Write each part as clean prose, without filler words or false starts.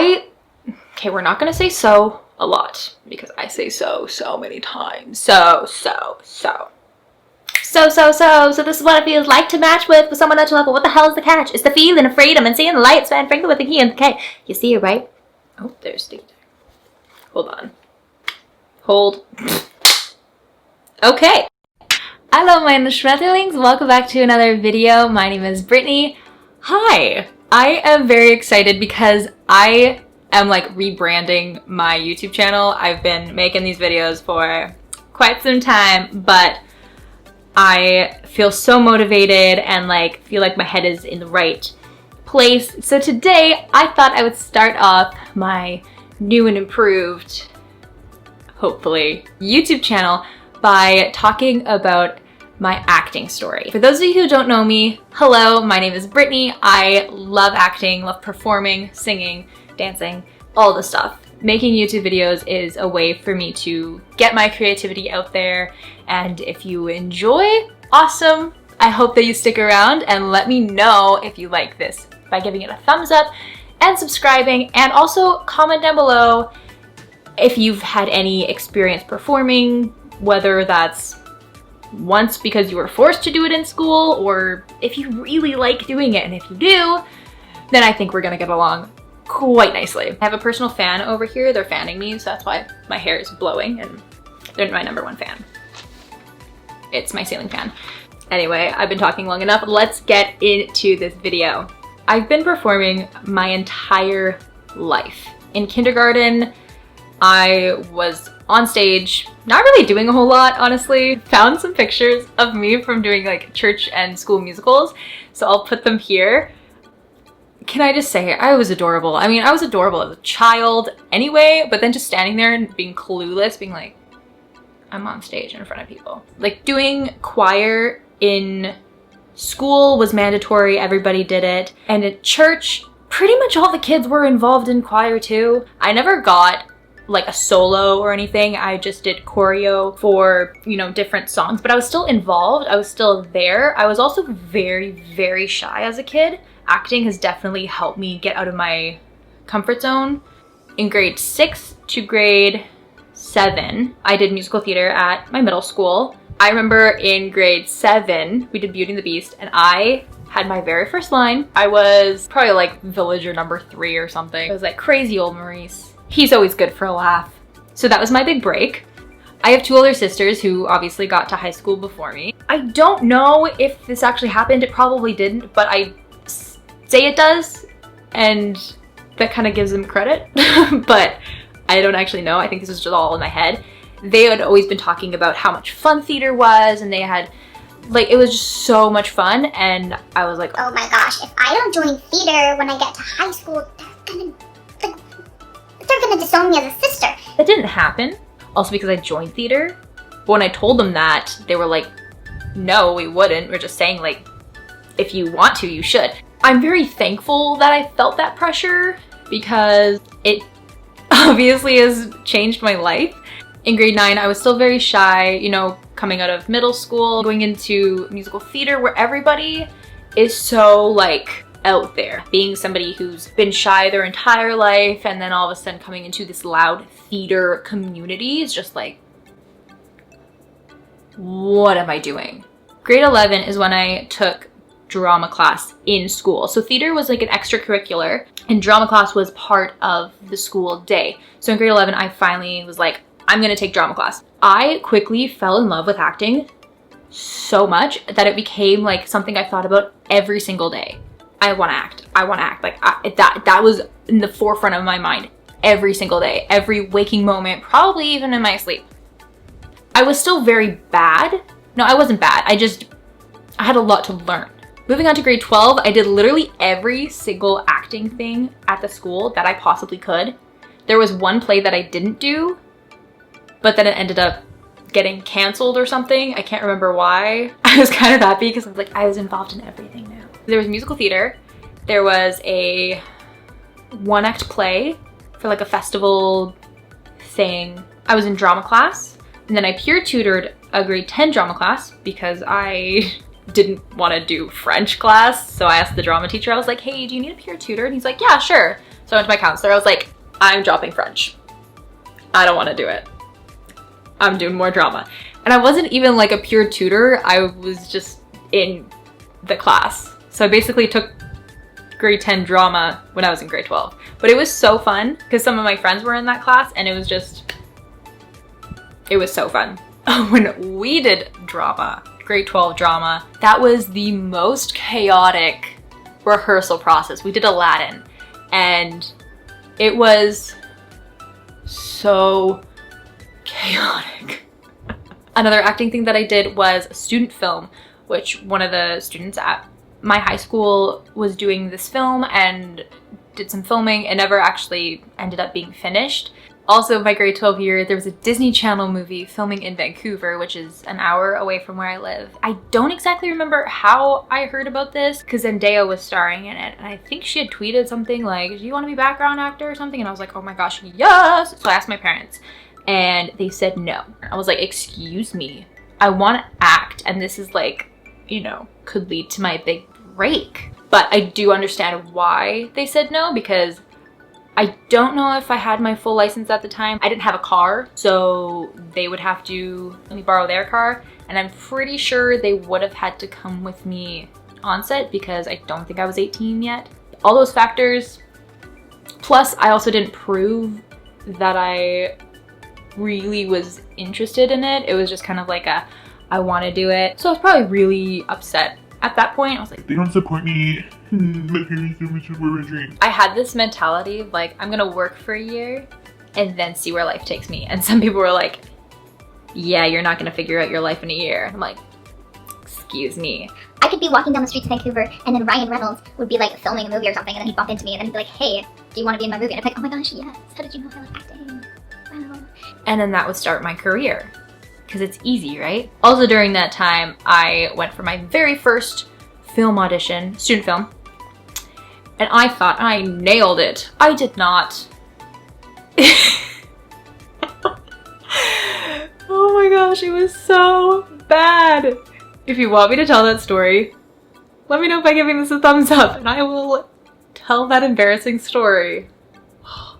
Okay, we're not gonna say so a lot because I say so many times. So this is what it feels like to match with someone at your level. What the hell is the catch? It's the feeling of freedom and seeing the lights, man. Frankly, with the key and the K. You see it, right? Oh, there's sticky. Hold on. Hold. Okay. Hello, my Schmetterlings. Welcome back to another video. My name is Brittany. Hi. I am very excited because I am like rebranding my YouTube channel. I've been making these videos for quite some time, but I feel so motivated and like feel like my head is in the right place. So today I thought I would start off my new and improved, hopefully, YouTube channel by talking about my acting story. For those of you who don't know me, hello, my name is Brittany. I love acting, love performing, singing, dancing, all the stuff. Making YouTube videos is a way for me to get my creativity out there, and if you enjoy, awesome. I hope that you stick around and let me know if you like this by giving it a thumbs up and subscribing, and also comment down below if you've had any experience performing, whether that's once because you were forced to do it in school, or if you really like doing it. And if you do, then I think we're gonna get along quite nicely. I have a personal fan over here. They're fanning me, so that's why my hair is blowing, and they're my #1 fan. It's my ceiling fan. Anyway, I've been talking long enough. Let's get into this video. I've been performing my entire life. In kindergarten, I was on stage, not really doing a whole lot, honestly. Found some pictures of me from doing like church and school musicals, so I'll put them here. Can I just say, I was adorable. I mean, I was adorable as a child anyway, but then just standing there and being clueless, being like, I'm on stage in front of people. Like, doing choir in school was mandatory, everybody did it. And at church, pretty much all the kids were involved in choir too. I never got like a solo or anything. I just did choreo for, you know, different songs, but I was still involved. I was still there. I was also very shy as a kid. Acting has definitely helped me get out of my comfort zone. In grade 6 to grade 7, I did musical theater at my middle school. I remember in grade 7, we did Beauty and the Beast, and I had my very first line. I was probably like villager #3 or something. I was like, crazy old Maurice. He's always good for a laugh. So that was my big break. I have 2 older sisters who obviously got to high school before me. I don't know if this actually happened. It probably didn't, but I say it does, and that kind of gives them credit. But I don't actually know. I think this is just all in my head. They had always been talking about how much fun theater was, and they had, like, it was just so much fun, and I was like, oh my gosh, if I don't join theater when I get to high school, they're gonna disown me as a sister. That didn't happen. Also because I joined theater. But when I told them that, they were like, no, we wouldn't. We're just saying, like, if you want to, you should. I'm very thankful that I felt that pressure because it obviously has changed my life. In grade 9, I was still very shy, you know, coming out of middle school, going into musical theater where everybody is so, like, out there. Being somebody who's been shy their entire life and then all of a sudden coming into this loud theater community is just like, what am I doing? Grade 11 is when I took drama class in school. So theater was like an extracurricular and drama class was part of the school day. So in grade 11, I finally was like, I'm gonna take drama class. I quickly fell in love with acting so much that it became like something I thought about every single day. I want to act. I want to act. Like that was in the forefront of my mind every single day, every waking moment, probably even in my sleep. I was still very bad. No, I wasn't bad. I had a lot to learn. Moving on to grade 12, I did literally every single acting thing at the school that I possibly could. There was one play that I didn't do, but then it ended up getting canceled or something. I can't remember why. I was kind of happy because I was like, I was involved in everything now. There was musical theater. There was a 1-act play for like a festival thing. I was in drama class, and then I peer tutored a grade 10 drama class because I didn't want to do French class. So I asked the drama teacher, I was like, hey, do you need a peer tutor? And he's like, yeah, sure. So So I went to my counselor. I was like, I'm dropping French. I don't want to do it. I'm doing more drama. And I wasn't even like a pure tutor. I was just in the class. So I basically took grade 10 drama when I was in grade 12. But it was so fun because some of my friends were in that class and it was so fun. When we did drama, grade 12 drama, that was the most chaotic rehearsal process. We did Aladdin and it was so chaotic. Another acting thing that I did was a student film, which one of the students at my high school was doing this film and did some filming. It never actually ended up being finished. Also, my grade 12 year, there was a Disney Channel movie filming in Vancouver, which is an hour away from where I live. I don't exactly remember how I heard about this because Zendaya was starring in it. And I think she had tweeted something like, do you want to be a background actor or something? And I was like, oh my gosh, yes! So I asked my parents and they said no. I was like, excuse me, I want to act. And this is like, you know, could lead to my big break. But I do understand why they said no because I don't know if I had my full license at the time. I didn't have a car, so they would have to let me borrow their car. And I'm pretty sure they would have had to come with me on set because I don't think I was 18 yet. All those factors, plus I also didn't prove that I really was interested in it. It was just kind of like a, I want to do it. So I was probably really upset at that point. I was like, they don't support me. My parents don't support my dreams. I had this mentality of like, I'm gonna work for a year and then see where life takes me. And some people were like, yeah, you're not gonna figure out your life in a year. I'm like, excuse me. I could be walking down the streets of Vancouver and then Ryan Reynolds would be like filming a movie or something and then he'd bump into me and then he'd be like, hey, do you want to be in my movie? And I'd be like, oh my gosh, yes. How did you know I like acting? Wow. And then that would start my career because it's easy, right? Also during that time, I went for my very first film audition, student film, and I thought I nailed it. I did not. Oh my gosh, it was so bad. If you want me to tell that story, let me know by giving this a thumbs up and I will tell that embarrassing story.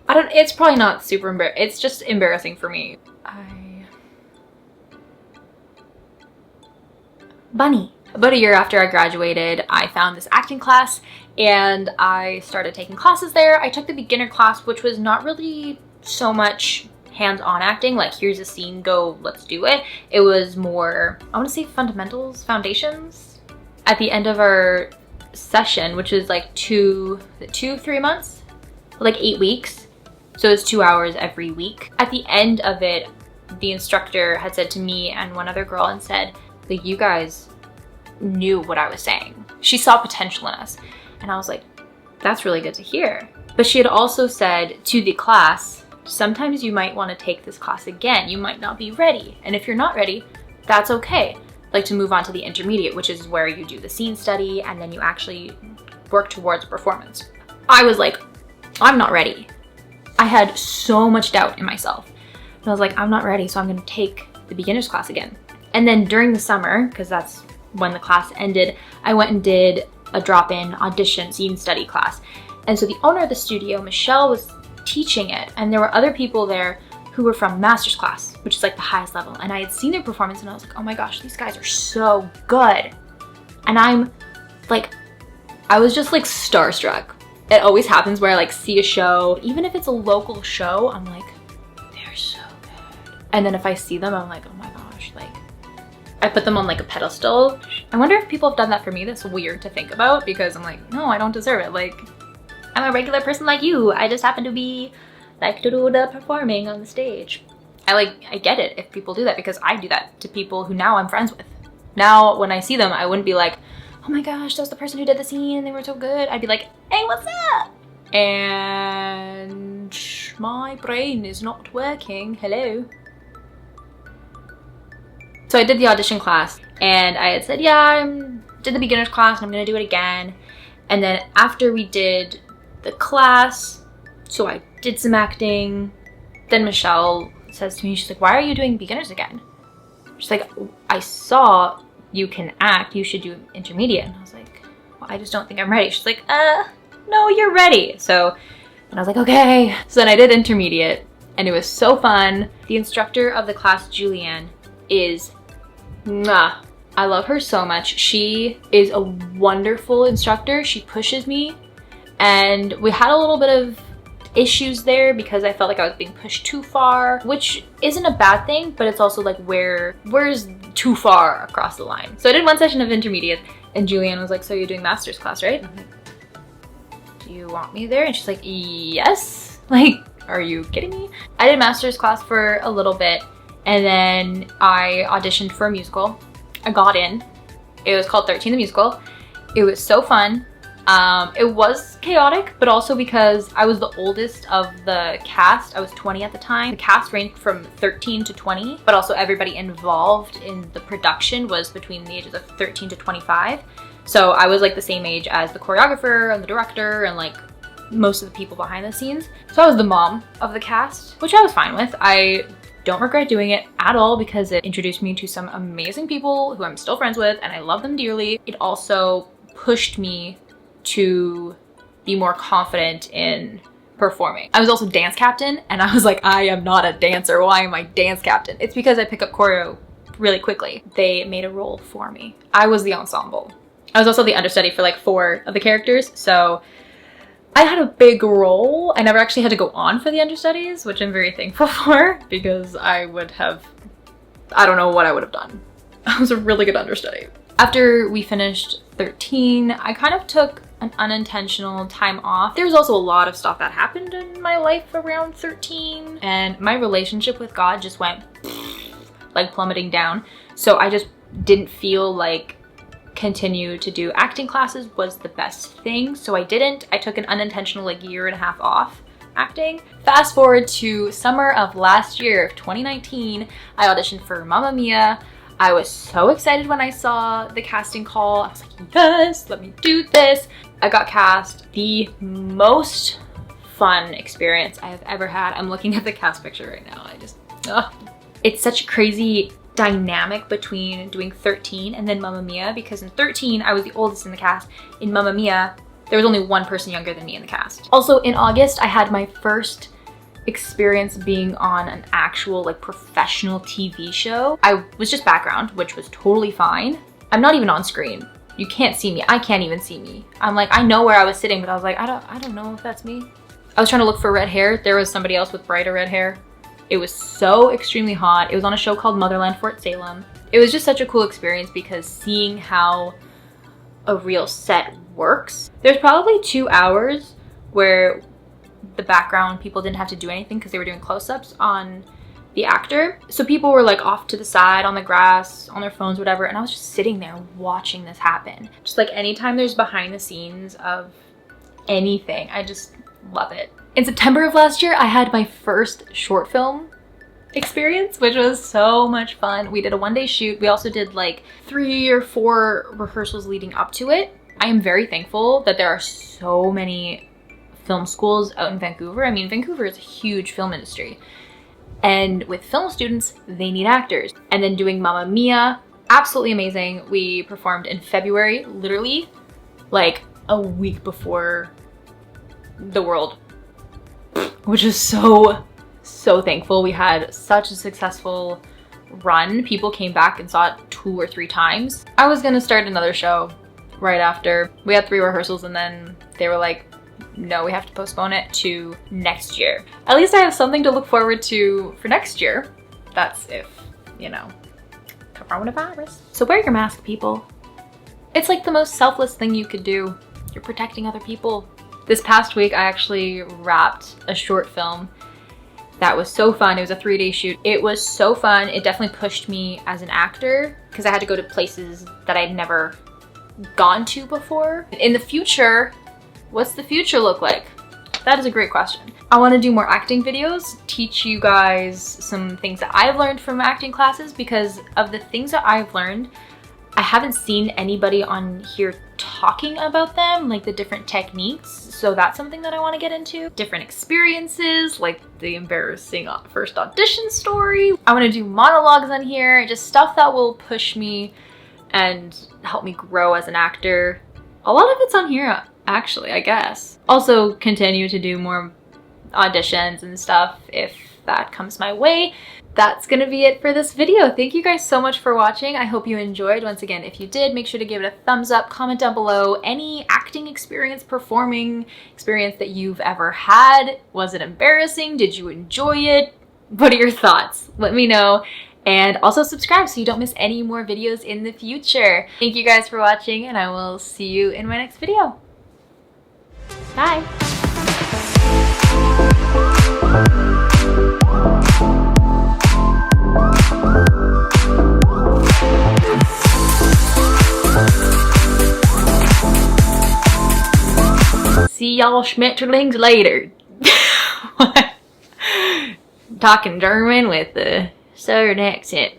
It's probably not super embarrassing. It's just embarrassing for me. Bunny. About a year after I graduated, I found this acting class and I started taking classes there. I took the beginner class, which was not really so much hands-on acting, like here's a scene, go, let's do it. It was more, I want to say fundamentals, foundations. At the end of our session, which is like 3 months, like 8 weeks. So it's 2 hours every week. At the end of it, the instructor had said to me and one other girl and said, like, you guys knew what I was saying. She saw potential in us. And I was like, that's really good to hear. But she had also said to the class, sometimes you might want to take this class again. You might not be ready. And if you're not ready, that's okay. Like to move on to the intermediate, which is where you do the scene study and then you actually work towards a performance. I was like, I'm not ready. I had so much doubt in myself. And I was like, I'm not ready, so I'm gonna take the beginner's class again. And then during the summer, because that's when the class ended, I went and did a drop-in audition scene study class. And so the owner of the studio, Michelle, was teaching it. And there were other people there who were from master's class, which is like the highest level. And I had seen their performance and I was like, oh my gosh, these guys are so good. And I'm like, I was just like starstruck. It always happens where I like see a show, even if it's a local show, I'm like, they're so good. And then if I see them, I'm like, oh my gosh, like, I put them on like a pedestal. I wonder if people have done that for me. That's weird to think about because I'm like, no, I don't deserve it. Like, I'm a regular person like you. I just happen to be like to do the performing on the stage. I get it if people do that because I do that to people who now I'm friends with. Now, when I see them, I wouldn't be like, oh my gosh, that was the person who did the scene and they were so good. I'd be like, hey, what's up? And my brain is not working. Hello. So I did the audition class and I had said, yeah, I did the beginner's class and I'm gonna do it again. And then after we did the class, so I did some acting, then Michelle says to me, she's like, why are you doing beginners again? She's like, I saw you can act, you should do intermediate. And I was like, well, I just don't think I'm ready. She's like, no, you're ready. So And I was like, okay. So then I did intermediate and it was so fun. The instructor of the class, Julianne, is mwah. I love her so much. She is a wonderful instructor. She pushes me, and we had a little bit of issues there because I felt like I was being pushed too far, which isn't a bad thing, but it's also like where's too far across the line. So I did one session of intermediate and Julianne was like, so you're doing master's class, right? And I'm like, do you want me there? And she's like, yes. Like, are you kidding me? I did master's class for a little bit and then I auditioned for a musical. I got in. It was called 13 the Musical. It was so fun. It was chaotic, but also because I was the oldest of the cast. I was 20 at the time. The cast ranged from 13 to 20, but also everybody involved in the production was between the ages of 13 to 25. So I was like the same age as the choreographer and the director and like most of the people behind the scenes. So I was the mom of the cast, which I was fine with. I don't regret doing it at all because it introduced me to some amazing people who I'm still friends with and I love them dearly. It also pushed me to be more confident in performing. I was also dance captain and I was like, I am not a dancer. Why am I dance captain? It's because I pick up choreo really quickly. They made a role for me. I was the ensemble. I was also the understudy for like 4 of the characters. So I had a big role. I never actually had to go on for the understudies, which I'm very thankful for because I don't know what I would have done. I was a really good understudy. After we finished 13, I kind of took an unintentional time off. There was also a lot of stuff that happened in my life around 13 and my relationship with God just went like plummeting down. So I just didn't feel like continue to do acting classes was the best thing. So I didn't. I took an unintentional like 1.5 years off acting. Fast forward to summer of last year, 2019, I auditioned for Mamma Mia. I was so excited when I saw the casting call. I was like, yes, let me do this. I got cast. The most fun experience I have ever had. I'm looking at the cast picture right now. It's such a crazy dynamic between doing 13 and then Mamma Mia because in 13, I was the oldest in the cast. In Mamma Mia, there was only one person younger than me in the cast. Also in August, I had my first experience being on an actual like professional TV show. I was just background, which was totally fine. I'm not even on screen. You can't see me. I can't even see me. I'm like, I know where I was sitting, but I was like, I don't know if that's me. I was trying to look for red hair. There was somebody else with brighter red hair. It was so extremely hot. It was on a show called Motherland Fort Salem. It was just such a cool experience because seeing how a real set works. There's probably 2 hours where the background people didn't have to do anything because they were doing close-ups on the actor. So people were like off to the side on the grass, on their phones, whatever. And I was just sitting there watching this happen. Just like anytime there's behind the scenes of anything, I just love it. In September of last year, I had my first short film experience, which was so much fun. We did a 1-day shoot. We also did like 3 or 4 rehearsals leading up to it. I am very thankful that there are so many film schools out in Vancouver. I mean, Vancouver is a huge film industry. And with film students, they need actors. And then doing Mamma Mia, absolutely amazing. We performed in February, literally like a week before the world, which is so thankful. We had such a successful run. People came back and saw it 2 or 3 times. I was gonna start another show right after. We had 3 rehearsals and then they were like, no, we have to postpone it to next year. At least I have something to look forward to for next year. That's if, you know, coronavirus. So wear your mask, people. It's like the most selfless thing you could do. You're protecting other people. This past week, I actually wrapped a short film that was so fun. It was a 3-day shoot. It was so fun. It definitely pushed me as an actor because I had to go to places that I'd never gone to before. In the future, what's the future look like? That is a great question. I want to do more acting videos, teach you guys some things that I've learned from acting classes because of the things that I've learned, I haven't seen anybody on here talking about them, like the different techniques. So that's something that I want to get into. Different experiences, like the embarrassing first audition story. I want to do monologues on here, just stuff that will push me and help me grow as an actor. A lot of it's on here, actually, I guess. Also continue to do more auditions and stuff if that comes my way. That's gonna be it for this video. Thank you guys so much for watching. I hope you enjoyed. Once again, if you did, make sure to give it a thumbs up, comment down below any acting experience, performing experience that you've ever had. Was it embarrassing? Did you enjoy it? What are your thoughts? Let me know. And also subscribe so you don't miss any more videos in the future. Thank you guys for watching, and I will see you in my next video. Bye. See y'all Schmetterlings later. What? Talking German with a southern accent.